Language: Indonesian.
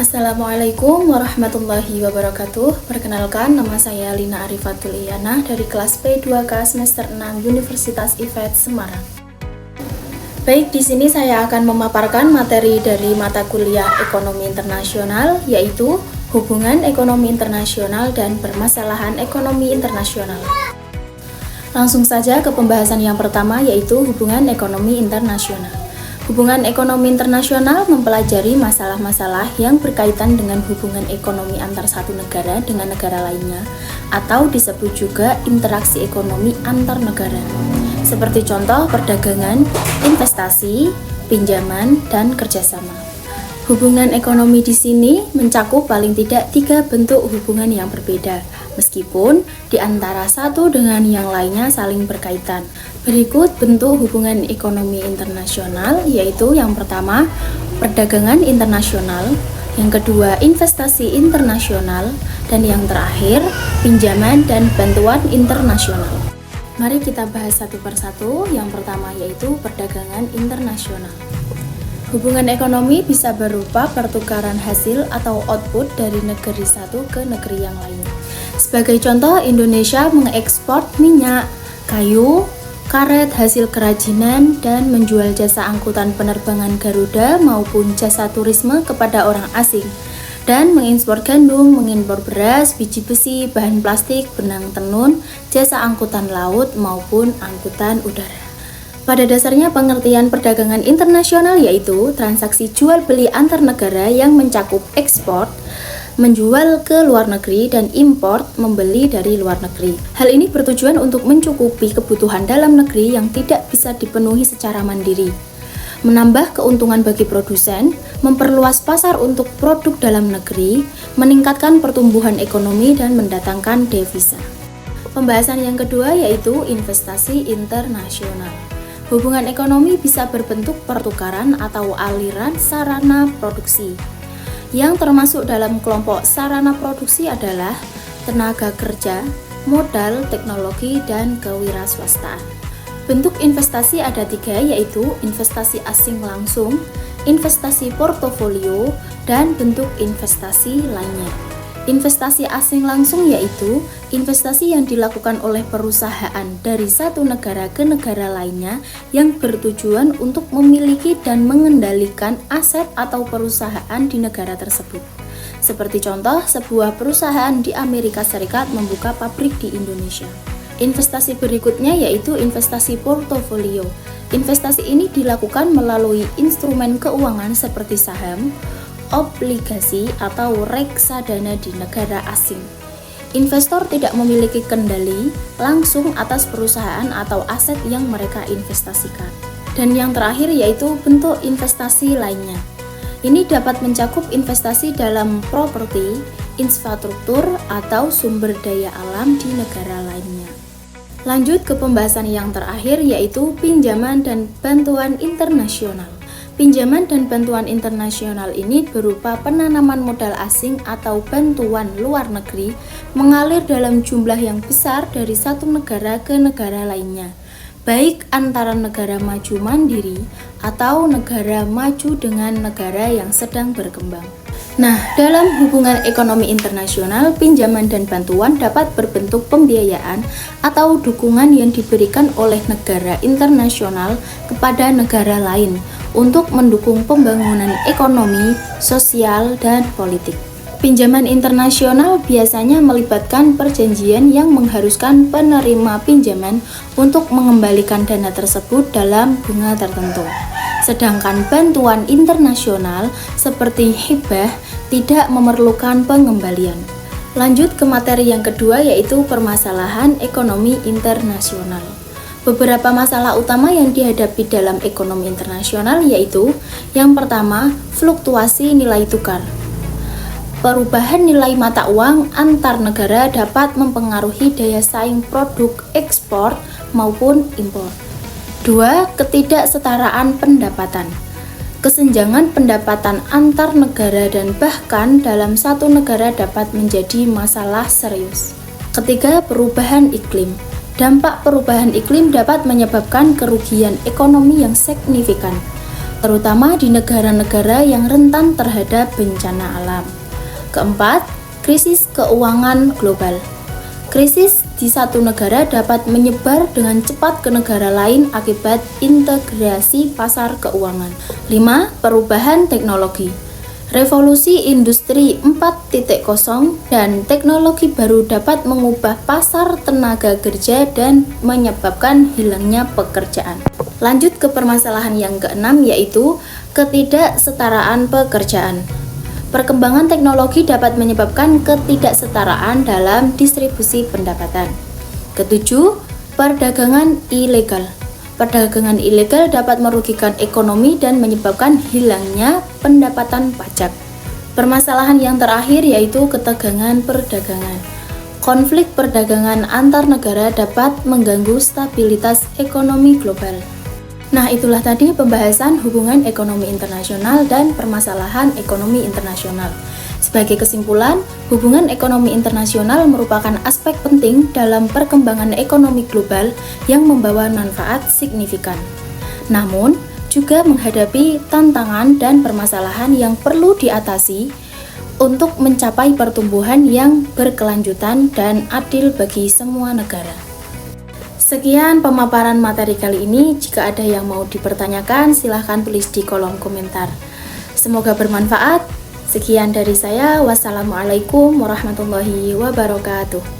Assalamualaikum warahmatullahi wabarakatuh. Perkenalkan, nama saya Lina Arifatul Iyana dari kelas P2K semester 6 Universitas IFET Semarang. Baik, di sini saya akan memaparkan materi dari mata kuliah Ekonomi Internasional, yaitu Hubungan Ekonomi Internasional dan Permasalahan Ekonomi Internasional. Langsung saja ke pembahasan yang pertama, yaitu Hubungan Ekonomi Internasional. Hubungan ekonomi internasional mempelajari masalah-masalah yang berkaitan dengan hubungan ekonomi antar satu negara dengan negara lainnya, atau disebut juga interaksi ekonomi antar negara, seperti contoh perdagangan, investasi, pinjaman, dan kerjasama. Hubungan ekonomi di sini mencakup paling tidak 3 bentuk hubungan yang berbeda, meskipun di antara satu dengan yang lainnya saling berkaitan. Berikut bentuk hubungan ekonomi internasional, yaitu yang pertama, perdagangan internasional, yang kedua, investasi internasional, dan yang terakhir, pinjaman dan bantuan internasional. Mari kita bahas satu persatu. Yang pertama yaitu perdagangan internasional. Hubungan ekonomi bisa berupa pertukaran hasil atau output dari negeri satu ke negeri yang lain. Sebagai contoh, Indonesia mengekspor minyak, kayu, karet hasil kerajinan, dan menjual jasa angkutan penerbangan Garuda maupun jasa turisme kepada orang asing, dan mengimpor gandum, mengimpor beras, biji besi, bahan plastik, benang tenun, jasa angkutan laut maupun angkutan udara. Pada dasarnya pengertian perdagangan internasional yaitu transaksi jual beli antar negara yang mencakup ekspor, menjual ke luar negeri, dan import, membeli dari luar negeri. Hal ini bertujuan untuk mencukupi kebutuhan dalam negeri yang tidak bisa dipenuhi secara mandiri, menambah keuntungan bagi produsen, memperluas pasar untuk produk dalam negeri, meningkatkan pertumbuhan ekonomi, dan mendatangkan devisa. Pembahasan yang kedua yaitu investasi internasional. Hubungan ekonomi bisa berbentuk pertukaran atau aliran sarana produksi. Yang termasuk dalam kelompok sarana produksi adalah tenaga kerja, modal, teknologi, dan kewirausahaan. Bentuk investasi ada 3, yaitu investasi asing langsung, investasi portofolio, dan bentuk investasi lainnya. Investasi asing langsung yaitu investasi yang dilakukan oleh perusahaan dari satu negara ke negara lainnya yang bertujuan untuk memiliki dan mengendalikan aset atau perusahaan di negara tersebut. Seperti contoh, sebuah perusahaan di Amerika Serikat membuka pabrik di Indonesia. Investasi berikutnya yaitu investasi portofolio. Investasi ini dilakukan melalui instrumen keuangan seperti saham, obligasi, atau reksadana di negara asing. Investor tidak memiliki kendali langsung atas perusahaan atau aset yang mereka investasikan. Dan yang terakhir yaitu bentuk investasi lainnya. Ini dapat mencakup investasi dalam properti, infrastruktur, atau sumber daya alam di negara lainnya. Lanjut ke pembahasan yang terakhir yaitu pinjaman dan bantuan internasional. Pinjaman dan bantuan internasional ini berupa penanaman modal asing atau bantuan luar negeri mengalir dalam jumlah yang besar dari satu negara ke negara lainnya, baik antara negara maju mandiri atau negara maju dengan negara yang sedang berkembang. Nah, dalam hubungan ekonomi internasional, pinjaman dan bantuan dapat berbentuk pembiayaan atau dukungan yang diberikan oleh negara internasional kepada negara lain untuk mendukung pembangunan ekonomi, sosial, dan politik. Pinjaman internasional biasanya melibatkan perjanjian yang mengharuskan penerima pinjaman untuk mengembalikan dana tersebut dalam bunga tertentu. Sedangkan bantuan internasional seperti hibah tidak memerlukan pengembalian. Lanjut ke materi yang kedua yaitu permasalahan ekonomi internasional. Beberapa masalah utama yang dihadapi dalam ekonomi internasional yaitu yang pertama, fluktuasi nilai tukar. Perubahan nilai mata uang antar negara dapat mempengaruhi daya saing produk ekspor maupun impor. 2. Ketidaksetaraan pendapatan. Kesenjangan pendapatan antar negara dan bahkan dalam satu negara dapat menjadi masalah serius. Ketiga, perubahan iklim. Dampak perubahan iklim dapat menyebabkan kerugian ekonomi yang signifikan. terutama di negara-negara yang rentan terhadap bencana alam. Keempat, krisis keuangan global. Krisis di satu negara dapat menyebar dengan cepat ke negara lain akibat integrasi pasar keuangan. 5. Perubahan teknologi. Revolusi industri 4.0 dan teknologi baru dapat mengubah pasar tenaga kerja dan menyebabkan hilangnya pekerjaan. Lanjut ke permasalahan yang keenam, yaitu ketidaksetaraan pekerjaan. Perkembangan teknologi dapat menyebabkan ketidaksetaraan dalam distribusi pendapatan. Ketujuh, perdagangan ilegal. Perdagangan ilegal dapat merugikan ekonomi dan menyebabkan hilangnya pendapatan pajak. Permasalahan yang terakhir yaitu ketegangan perdagangan. Konflik perdagangan antar negara dapat mengganggu stabilitas ekonomi global. Nah, itulah tadi pembahasan hubungan ekonomi internasional dan permasalahan ekonomi internasional. Sebagai kesimpulan, hubungan ekonomi internasional merupakan aspek penting dalam perkembangan ekonomi global yang membawa manfaat signifikan. Namun, juga menghadapi tantangan dan permasalahan yang perlu diatasi untuk mencapai pertumbuhan yang berkelanjutan dan adil bagi semua negara. Sekian pemaparan materi kali ini. Jika ada yang mau dipertanyakan, silahkan tulis di kolom komentar. Semoga bermanfaat. Sekian dari saya. Wassalamualaikum warahmatullahi wabarakatuh.